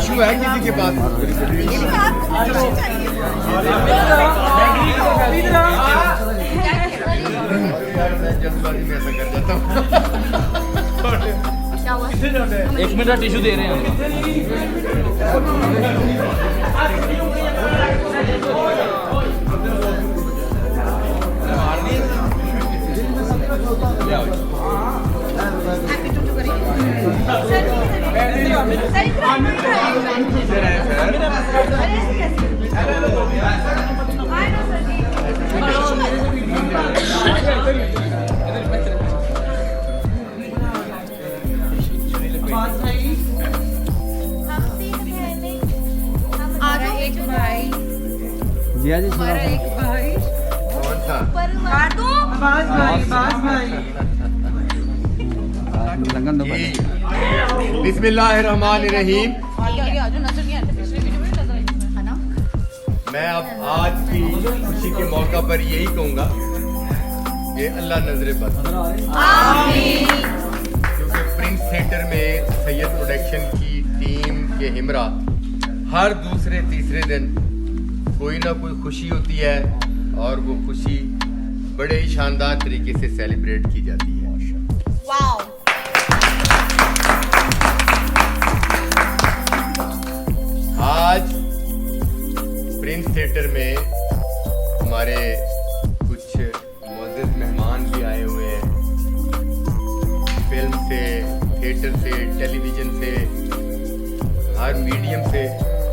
Tissue है किसी के पास? जल्दबाजी में ऐसा कर जाता हूँ। एक मिनट टिश्यू दे रहे हैं जिया जी हमारा एक भाई कौन सा? बाज भाई लंगन दो जी। बिस्मिल्लाहिर्रहमानिर्रहीम। मैं अब आज की खुशी के मौका पर यही कहूँगा कि अल्लाह नजरे बद, क्योंकि प्रिंस थिएटर में सैयद प्रोडक्शन की टीम के हिमरा हर दूसरे तीसरे दिन कोई ना कोई खुशी होती है और वो खुशी बड़े ही शानदार तरीके से सेलिब्रेट की जाती है। आज प्रिंस थिएटर में हमारे कुछ मुअज़्ज़िज़ मेहमान भी आए हुए हैं, फिल्म से, थिएटर से, टेलीविज़न से, हर मीडियम से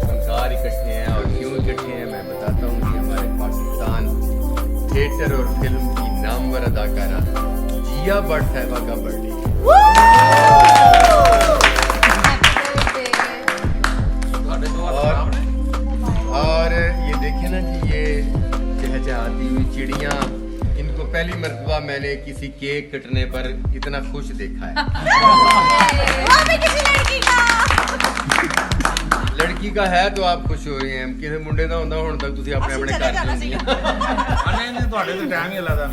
फनकार इकट्ठे हैं। और क्यों इकट्ठे हैं मैं बताता हूँ कि हमारे पाकिस्तान थिएटर और फिल्म की नामवर अदाकारा जिया भट्ट साहिबा का बर्थडे है। और ये देखे ना कि ये चहचहाती हुई चिड़ियाँ, इनको पहली मर्तबा मैंने किसी केक कटने पर इतना खुश देखा है। लड़की का है तो आप खुश हो रहे हैं, किसी मुंडे का होंदा हुण तक तुसी अपने अपने घर चले नहीं ਤੁਹਾਡੇ ਤੇ ਟਾਈਮ ਹੀ ਲੱਗਦਾ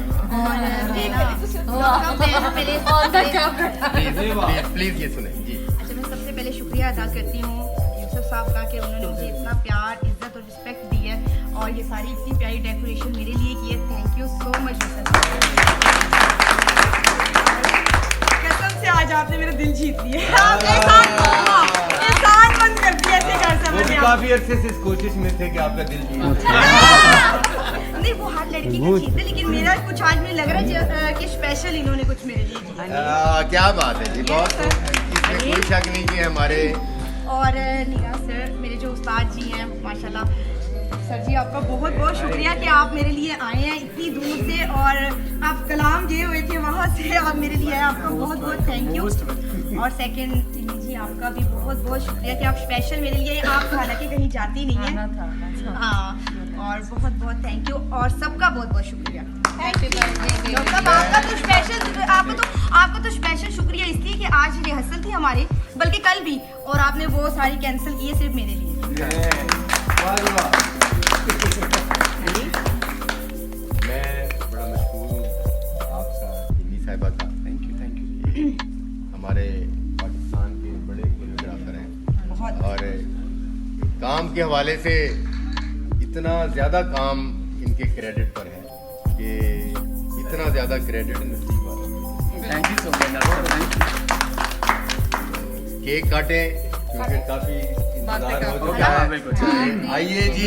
प्लीज ये सुने जी। अच्छा, मैं सबसे पहले शुक्रिया अदा करती हूँ यूसुफ साहब का कि उन्होंने मुझे इतना प्यार, इज्जत और रिस्पेक्ट दी है और ये सारी इतनी प्यारी डेकोरेशन मेरे लिए की है। Thank you so much Yusuf साहब। कसम से आज आपने मेरा दिल जीत लिया। एहसान बंद कर दिया ऐसे घर से वो भी काफी अरसे से इस कोशिश में थे कि आपका दिल जीत। नहीं, वो हर लड़की का जीत है, लेकिन मेरा कुछ आज मुझे लग रहा है कि स्पेशल इन्होंने कुछ मेरे लिए किया। क्या बात है जी, बहुत इसमें कोई शक नहीं कि हमारे और नीरा सर, मेरे जो उस्ताद जी हैं माशाल्लाह, सर जी आपका बहुत बहुत शुक्रिया कि आप मेरे लिए आए हैं इतनी दूर से, और आप कलाम गए हुए थे वहाँ से आप मेरे लिए आए, आपका बहुत बहुत थैंक यू। और सेकंड जी आपका भी बहुत बहुत शुक्रिया कि आप स्पेशल मेरे लिए, आप हालांकि कहीं जाती नहीं है। हाँ, और बहुत बहुत थैंक यू और सबका बहुत बहुत शुक्रिया। आपका तो स्पेशल शुक्रिया इसलिए कि आज रिहर्सल थी हमारी, बल्कि कल भी, और आपने वो सारी कैंसिल की है सिर्फ मेरे लिए। मैं बड़ा मशहूर हूँ आपका, हिंदी साहिबा का। थैंक यू हमारे पाकिस्तान के बड़े कोरियोग्राफर हैं और काम के हवाले से इतना ज़्यादा काम इनके क्रेडिट पर है कि इतना ज़्यादा क्रेडिट नसीब है। Thank you so much. Cake काटें क्योंकि काफ़ी इंतजार हो चुका है। आइए जी।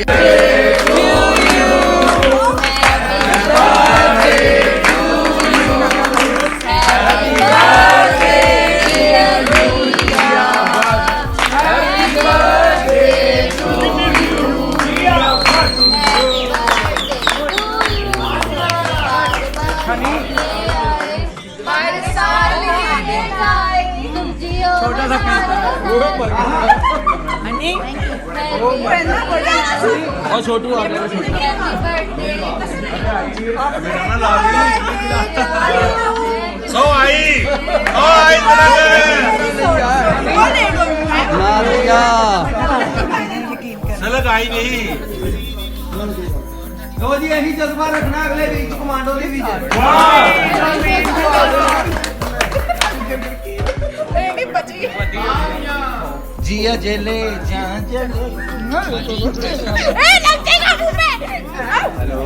और छोटू आ गया। सो आई सलग आई नहीं। लो जी यही जज्बा रखना अगले वीक कमांडो के बीच। जिया जेले जा जले ए लगेगा मुंह पे हेलो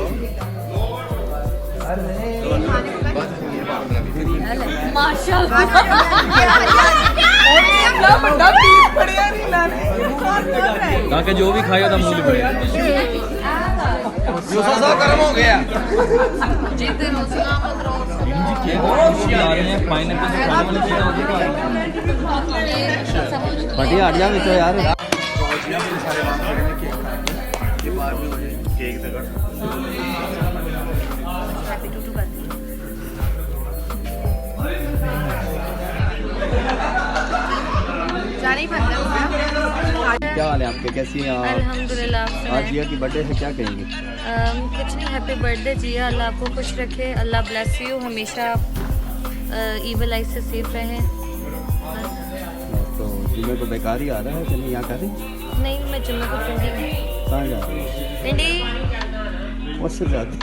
ताकि जो भी खाएगा तो मुंह पे यूसुफ साहब गर्म हो गया बढ़िया हट जा बिचो यार केक दे हैप्पी टू कर जाने ही बनता क्या हाल है आपके, कैसी हैं आप? अल्हम्दुलिल्लाह। आज जिया की बर्थडे से क्या कहेंगे? कुछ नहीं, हैप्पी बर्थडे जिया, अल्लाह आपको खुश रखे, अल्लाह ब्लेस यू, हमेशा ईवल आई से सेफ रहें। तो जुम्मे को बेकार ही आ रहा है, चलिए यहाँ करें। नहीं, मैं जुम्मे को पिंडी कहाँ जा रहे हैं? पिंडी मुझसे ज़्यादा